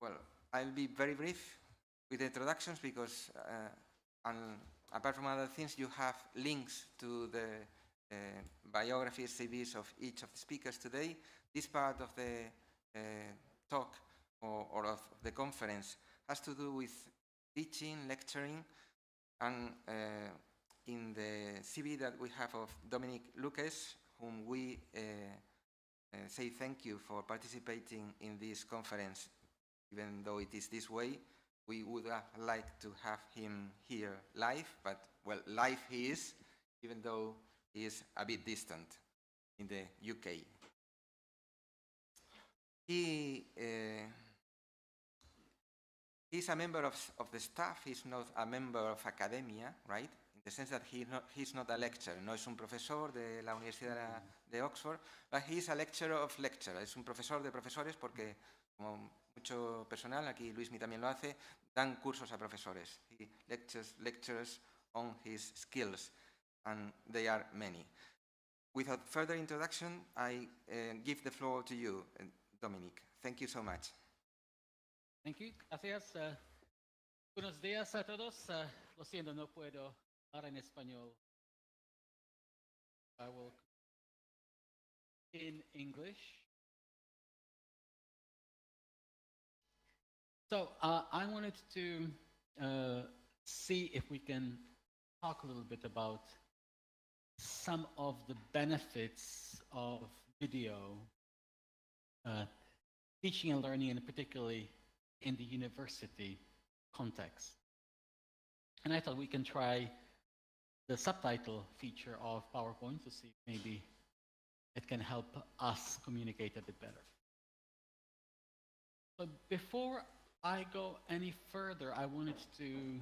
Well, I'll be very brief with the introductions because apart from other things, you have links to the biographies, CVs of each of the speakers today. This part of the talk or of the conference has to do with teaching, lecturing, and in the CV that we have of Dominik Lukes, whom we say thank you for participating in this conference, even though it is this way. We would have liked to have him here live, but well, live he is, even though he is a bit distant in the UK. He's a member of the staff. He's not a member of academia, right? In the sense that he's not a lecturer. No es un profesor de la Universidad de Oxford, but he's a lecturer of lecturers. Es un profesor de profesores porque, como mucho personal, aquí Luismi también lo hace, dan cursos a profesores. He lectures on his skills, and they are many. Without further introduction, I give the floor to you, Dominik. Thank you so much. Thank you. Gracias. Buenos días a todos. Lo siento, no puedo hablar en español. I will in English. So I wanted to see if we can talk a little bit about some of the benefits of video, teaching and learning, and particularly in the university context. And I thought we can try the subtitle feature of PowerPoint to see if maybe it can help us communicate a bit better. But before I go any further, I wanted to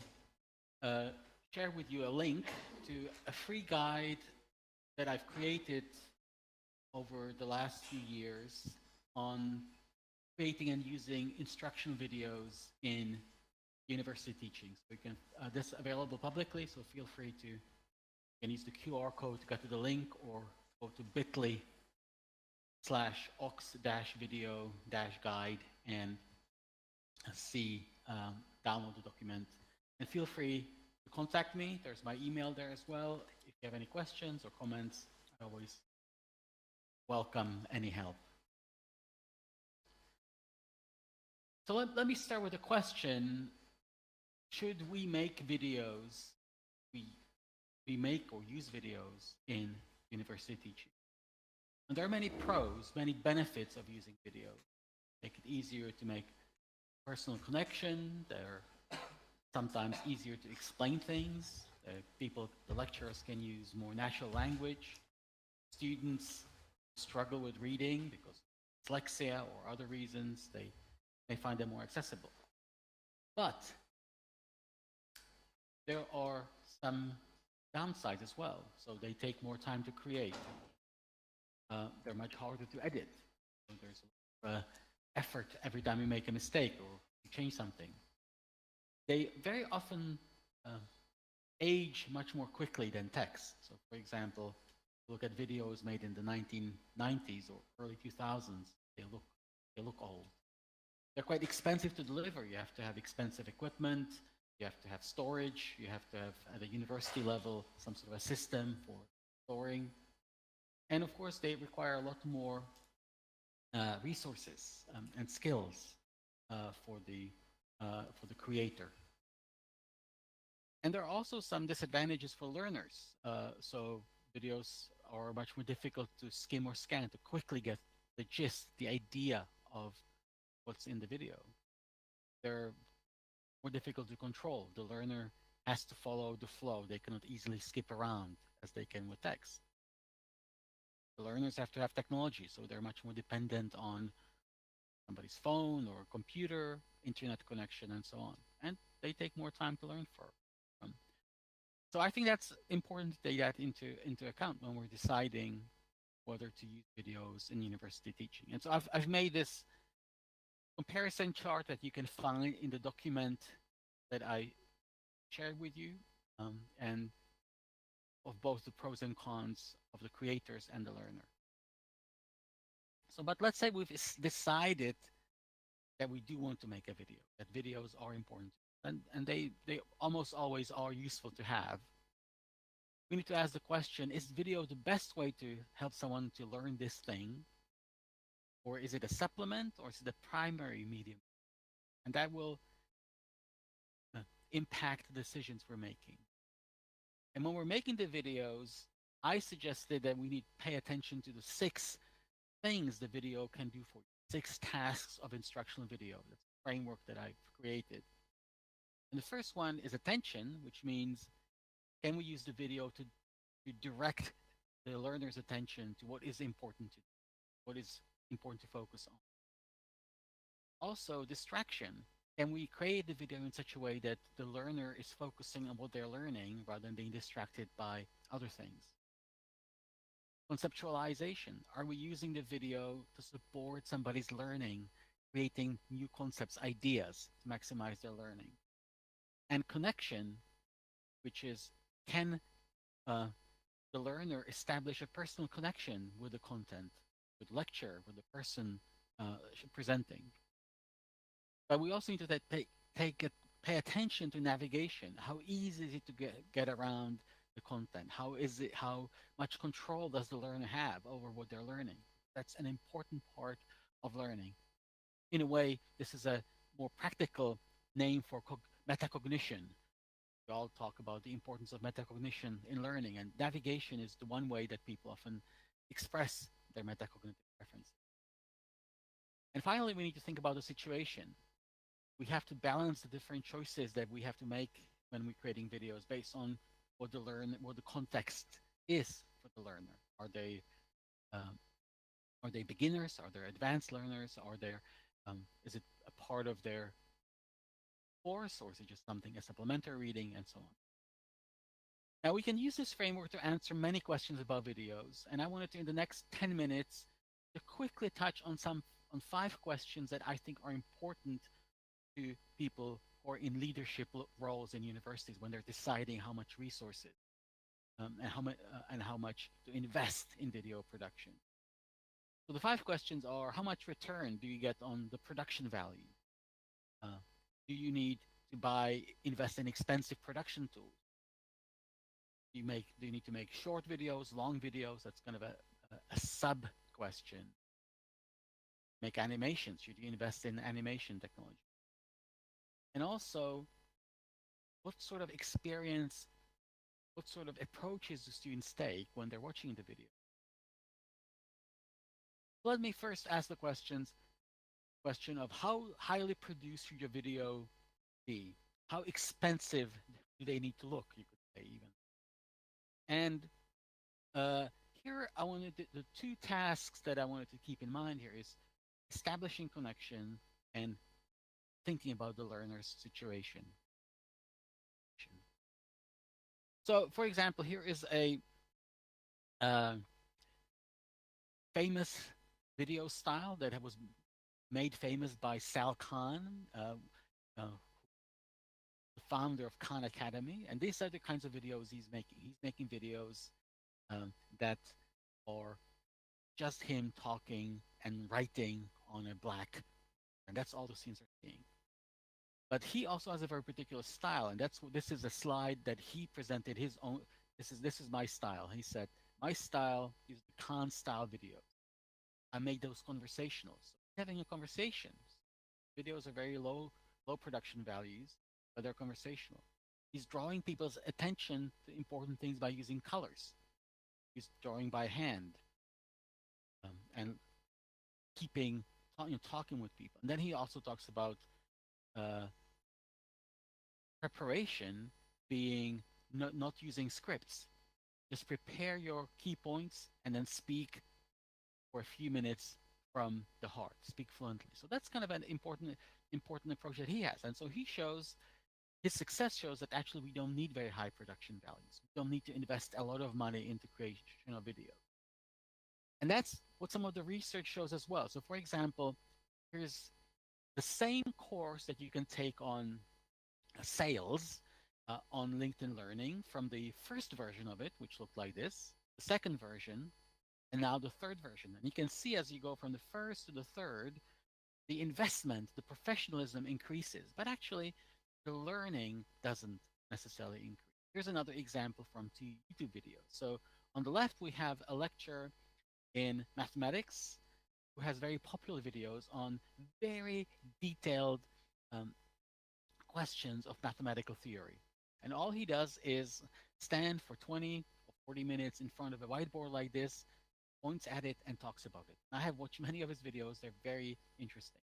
share with you a link to a free guide that I've created over the last few years on creating and using instructional videos in university teaching. So you can, this is available publicly, so feel free to, you can use the QR code to get to the link or go to bit.ly/ox-video-guide and see, download the document. And feel free to contact me. There's my email there as well. If you have any questions or comments, I always welcome any help. So let me start with a question. Should we make videos, we make or use videos in university teaching? And there are many pros, many benefits of using video. Make it easier to make personal connection. They're sometimes easier to explain things. The lecturers can use more natural language. Students struggle with reading because of dyslexia or other reasons. They find them more accessible. But there are some downsides as well. So they take more time to create. They're much harder to edit. So there's effort every time you make a mistake or you change something. They very often age much more quickly than text. So for example, look at videos made in the 1990s or early 2000s. They look old. They're quite expensive to deliver. You have to have expensive equipment. You have to have storage. You have to have, at a university level, some sort of a system for storing. And of course, they require a lot more resources and skills for the creator. And there are also some disadvantages for learners. So videos are much more difficult to skim or scan to quickly get the gist, the idea of what's in the video. They're more difficult to control. The learner has to follow the flow. They cannot easily skip around as they can with text. The learners have to have technology, so they're much more dependent on somebody's phone or computer, internet connection, and so on. And they take more time to learn for. So I think that's important to take that into account when we're deciding whether to use videos in university teaching. And so I've made this comparison chart that you can find in the document that I shared with you, and of both the pros and cons of the creators and the learner. So, but let's say we've decided that we do want to make a video, that videos are important, and they almost always are useful to have. We need to ask the question, is video the best way to help someone to learn this thing? Or is it a supplement, or is it a primary medium? And that will impact the decisions we're making. And when we're making the videos, I suggested that we need to pay attention to the 6 things the video can do for you, 6 tasks of instructional video. That's the framework that I've created. And the first one is attention, which means, can we use the video to direct the learner's attention to what is important to do, what is important to focus on? Also, distraction. Can we create the video in such a way that the learner is focusing on what they're learning rather than being distracted by other things? Conceptualization. Are we using the video to support somebody's learning, creating new concepts, ideas to maximize their learning? And connection, which is, can the learner establish a personal connection with the content, with lecture, with the person presenting? But we also need to pay attention to navigation. How easy is it to get around the content? How much control does the learner have over what they're learning? That's an important part of learning. In a way, this is a more practical name for metacognition. We all talk about the importance of metacognition in learning, and navigation is the one way that people often express their metacognitive preferences. And finally, we need to think about the situation. We have to balance the different choices that we have to make when we're creating videos based on what the context is for the learner. Are they beginners? Are they advanced learners? Is it a part of their course, or is it just something, a supplementary reading, and so on? Now, we can use this framework to answer many questions about videos, and I wanted to, in the next 10 minutes, to quickly touch on 5 questions that I think are important to people who are in leadership roles in universities when they're deciding how much resources and how much to invest in video production. So the 5 questions are: how much return do you get on the production value? Do you need to invest in expensive production tools? Do you need to make short videos, long videos? That's kind of a sub question. Make animations. Should you invest in animation technology? And also, what sort of experience, what sort of approaches do students take when they're watching the video? Let me first ask the question of how highly produced should your video be? How expensive do they need to look, you could say even. And here I wanted the 2 tasks that I wanted to keep in mind here is establishing connection and thinking about the learner's situation. So, for example, here is a famous video style that was made famous by Sal Khan, the founder of Khan Academy. And these are the kinds of videos he's making. He's making videos that are just him talking and writing on a black, and that's all the scenes are seeing. But he also has a very particular style, and this is a slide that he presented his own. This is my style. He said, my style is the Khan style video. I make those conversational. So having a conversation. Videos are very low production values, but they're conversational. He's drawing people's attention to important things by using colors. He's drawing by hand and talking with people. And then he also talks about preparation being not using scripts. Just prepare your key points and then speak for a few minutes from the heart. Speak fluently. So that's kind of an important approach that he has. And so his success shows that actually we don't need very high production values. We don't need to invest a lot of money into creation of video. And that's what some of the research shows as well. So for example, here's the same course that you can take on sales on LinkedIn Learning from the first version of it, which looked like this, the second version, and now the third version. And you can see as you go from the first to the third, the investment, the professionalism increases, but actually the learning doesn't necessarily increase. Here's another example from two YouTube videos. So on the left, we have a lecture in mathematics who has very popular videos on very detailed questions of mathematical theory. And all he does is stand for 20 or 40 minutes in front of a whiteboard like this, points at it, and talks about it. I have watched many of his videos. They're very interesting.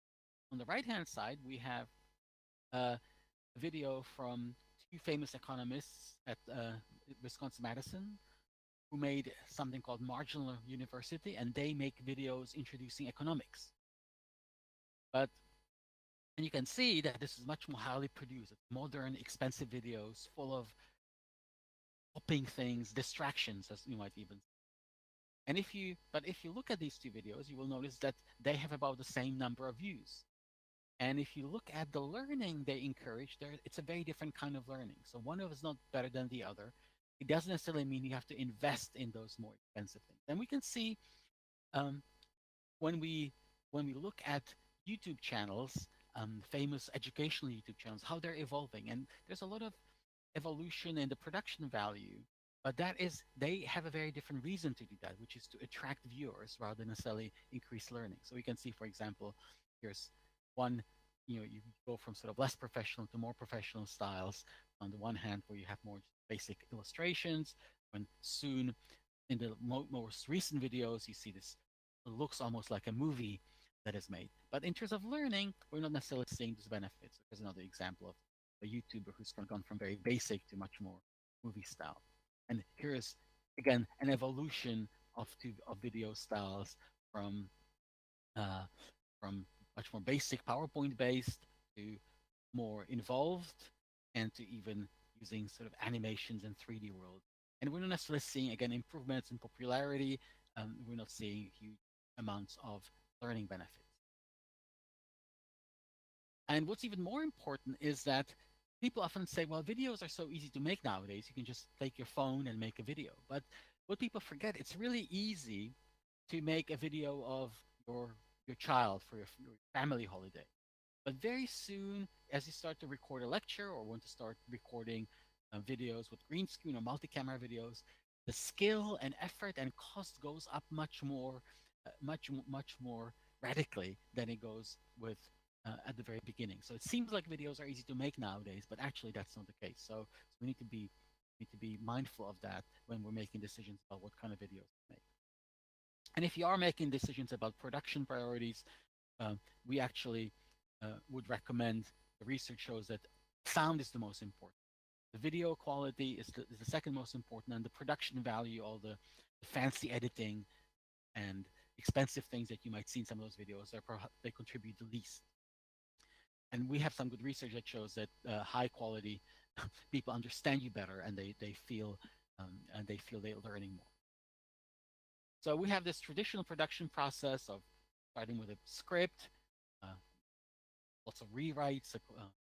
On the right-hand side, we have a video from two famous economists at Wisconsin-Madison who made something called Marginal University, and they make videos introducing economics. And you can see that this is much more highly produced, modern, expensive videos full of popping things, distractions, as you might even say. And if you look at these two videos, you will notice that they have about the same number of views. And if you look at the learning they encourage, it's a very different kind of learning. So one of them is not better than the other. It doesn't necessarily mean you have to invest in those more expensive things. And we can see when we look at YouTube channels, famous educational YouTube channels, how they're evolving. And there's a lot of evolution in the production value, but they have a very different reason to do that, which is to attract viewers rather than necessarily increase learning. So we can see, for example, here's one, you go from sort of less professional to more professional styles. On the one hand, where you have more basic illustrations, when soon in the most recent videos, you see this, it looks almost like a movie that is made. But in terms of learning, we're not necessarily seeing those benefits. There's another example of a YouTuber who's gone from very basic to much more movie style. And here's, again, an evolution of video styles from much more basic PowerPoint based to more involved and to even using sort of animations in 3D world. And we're not necessarily seeing, again, improvements in popularity. We're not seeing huge amounts of learning benefits. And what's even more important is that people often say, well, videos are so easy to make nowadays. You can just take your phone and make a video. But what people forget, it's really easy to make a video of your child for your family holiday. But very soon, as you start to record a lecture or want to start recording videos with green screen or multi-camera videos, the skill and effort and cost goes up much more radically than it goes with at the very beginning. So it seems like videos are easy to make nowadays, but actually that's not the case. So we need to be mindful of that when we're making decisions about what kind of videos to make. And if you are making decisions about production priorities, we actually would recommend, the research shows that sound is the most important. The video quality is the second most important, and the production value, all the fancy editing and expensive things that you might see in some of those videos, they contribute the least. And we have some good research that shows that high quality people understand you better, and they feel they're learning more. So we have this traditional production process of starting with a script, lots of rewrites, a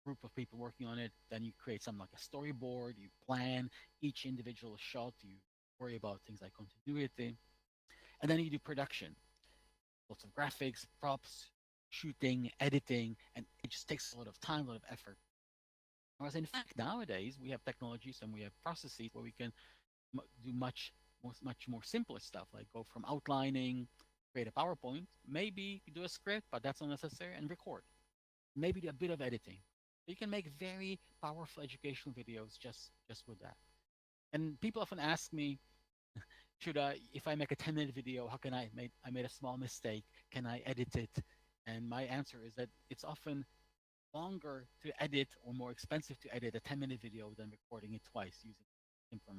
group of people working on it. Then you create something like a storyboard. You plan each individual shot. You worry about things like continuity. And then you do production. Lots of graphics, props, shooting, editing, and it just takes a lot of time, a lot of effort. Whereas in fact, nowadays, we have technologies and we have processes where we can do much more simpler stuff, like go from outlining, create a PowerPoint, maybe do a script, but that's not necessary, and record. Maybe do a bit of editing. You can make very powerful educational videos just with that. And people often ask me, if I make a 10-minute video, how can I made a small mistake, can I edit it? And my answer is that it's often longer to edit or more expensive to edit a 10-minute video than recording it twice using simpler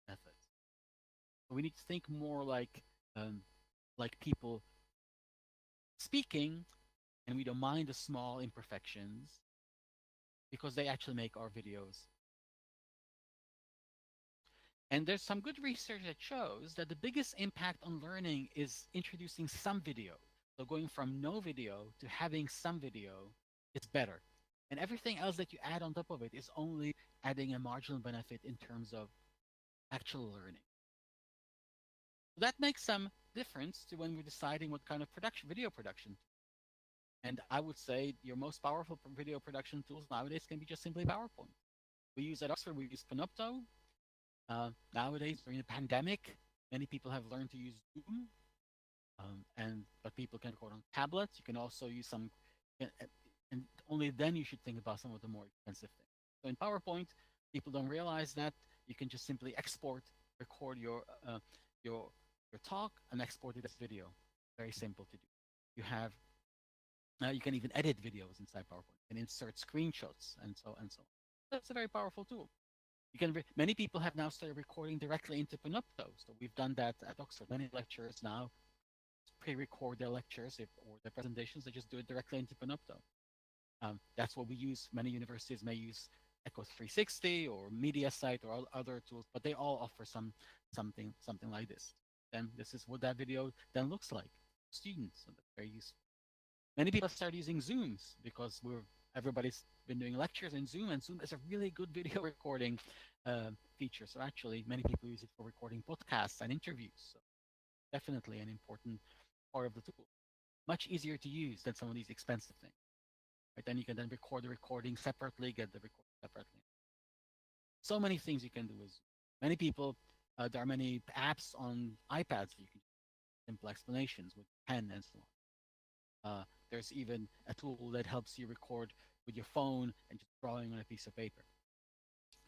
methods. So we need to think more like people speaking, and we don't mind the small imperfections because they actually make our videos. And there's some good research that shows that the biggest impact on learning is introducing some video. So going from no video to having some video is better. And everything else that you add on top of it is only adding a marginal benefit in terms of actual learning. So that makes some difference to when we're deciding what kind of video production. And I would say your most powerful video production tools nowadays can be just simply PowerPoint. We use at Oxford, we use Panopto. Nowadays, during the pandemic, many people have learned to use Zoom, but people can record on tablets. You can also use some, and only then you should think about some of the more expensive things. So in PowerPoint, people don't realize that you can just simply export, record your talk, and export it as video. Very simple to do. You have you can even edit videos inside PowerPoint and insert screenshots and so on. That's a very powerful tool. You can many people have now started recording directly into Panopto. So we've done that at Oxford. Many lecturers now pre-record their lectures or their presentations. They just do it directly into Panopto. That's what we use. Many universities may use Echo 360 or MediaSite or other tools, but they all offer something like this. Then this is what that video then looks like. Students, so that's very useful. Many people start using Zooms because everybody's been doing lectures in Zoom, and Zoom is a really good video recording feature. So actually, many people use it for recording podcasts and interviews. So definitely an important part of the tool. Much easier to use than some of these expensive things. Right? Then you can then record the recording separately, get the recording separately. So many things you can do with Zoom. Many people, there are many apps on iPads that you can do simple explanations with pen and so on. There's even a tool that helps you record with your phone and just drawing on a piece of paper.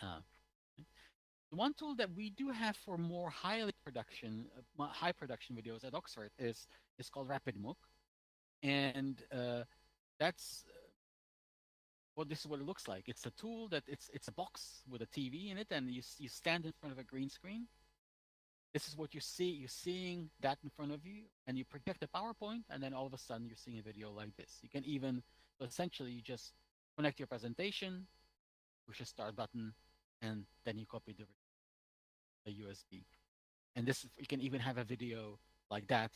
The one tool that we do have for more high production videos at Oxford is called RapidMook, and that's this is what it looks like. It's a tool that it's a box with a TV in it, and you stand in front of a green screen. This is what you see. You're seeing that in front of you, and you project a PowerPoint, and then all of a sudden you're seeing a video like this. You can even, so essentially, you just connect your presentation, push a start button, and then you copy the USB. And this, you can even have a video like that,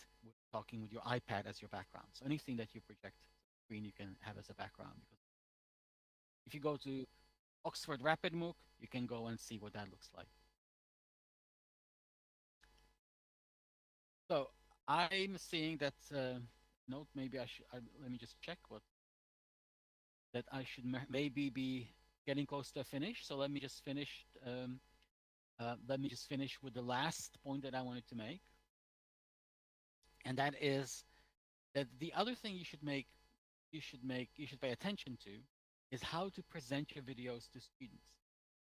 talking with your iPad as your background. So anything that you project screen, you can have as a background. Because if you go to Oxford RapidMook, you can go and see what that looks like. So I'm seeing that note. Maybe I should. Let me just check what that I should maybe be getting close to a finish. So let me just finish. Let me just finish with the last point that I wanted to make, and that is that the other thing you should pay attention to is how to present your videos to students.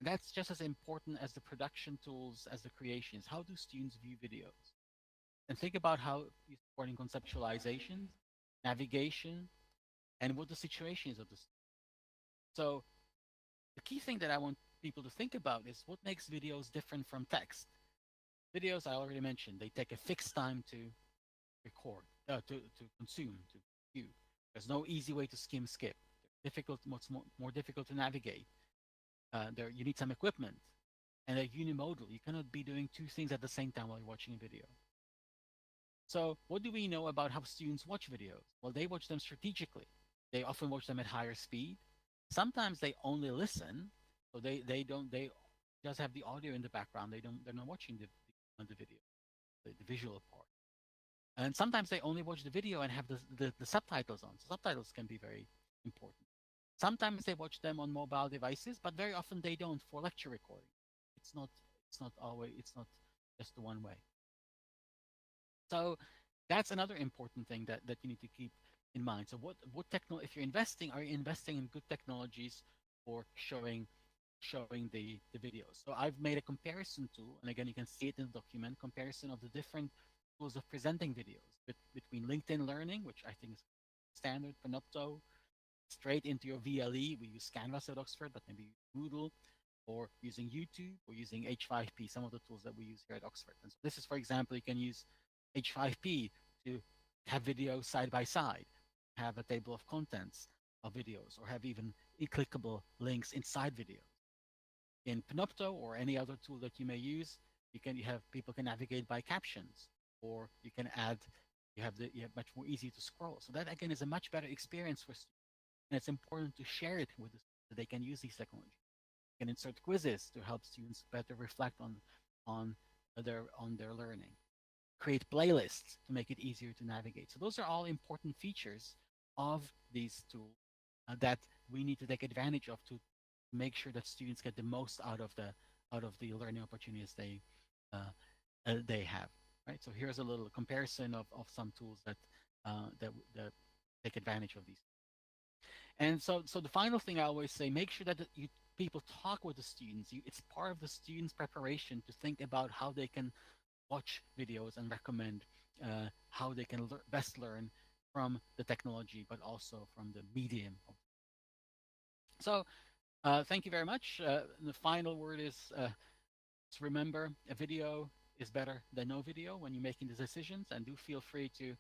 And that's just as important as the production tools, as the creations. How do students view videos? And think about how you're supporting conceptualization, navigation, and what the situation is of the student. So the key thing that I want people to think about is what makes videos different from text. Videos, I already mentioned, they take a fixed time to record, to consume, to view. There's no easy way to skip. They're difficult, much more difficult to navigate. You need some equipment, and they're unimodal. You cannot be doing two things at the same time while you're watching a video. So what do we know about how students watch videos? Well, they watch them strategically. They often watch them at higher speed. Sometimes they only listen, so they just have the audio in the background. They're not watching the video, the visual part. And sometimes they only watch the video and have the subtitles on. So subtitles can be very important. Sometimes they watch them on mobile devices, but very often they don't for lecture recording. It's not just the one way. So that's another important thing that you need to keep in mind. So if you're investing, are you investing in good technologies for showing the videos? So I've made a comparison tool, and again, you can see it in the document, comparison of the different tools of presenting videos between LinkedIn Learning, which I think is standard, Panopto, straight into your VLE. We use Canvas at Oxford, but maybe Moodle, or using YouTube, or using H5P, some of the tools that we use here at Oxford. And so this is, for example, you can use H5P to have videos side by side, have a table of contents of videos, or have even clickable links inside videos. In Panopto or any other tool that you may use, people can navigate by captions, or you can add, you have much more easy to scroll. So that again is a much better experience for students, and it's important to share it with the students so they can use these technologies. You can insert quizzes to help students better reflect on their learning. Create playlists to make it easier to navigate. So those are all important features of these tools that we need to take advantage of to make sure that students get the most out of the learning opportunities they have. Right. So here's a little comparison of some tools that that take advantage of these. And so the final thing I always say, make sure that people talk with the students. It's part of the students' preparation to think about how they can watch videos and recommend how they can best learn from the technology, but also from the medium. So thank you very much. The final word is to remember a video is better than no video when you're making the decisions, and do feel free to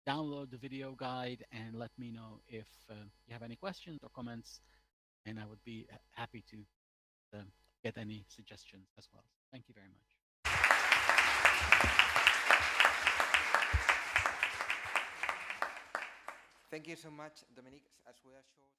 download the video guide and let me know if you have any questions or comments, and I would be happy to get any suggestions as well. Thank you very much. Thank you so much, Dominik. As we are short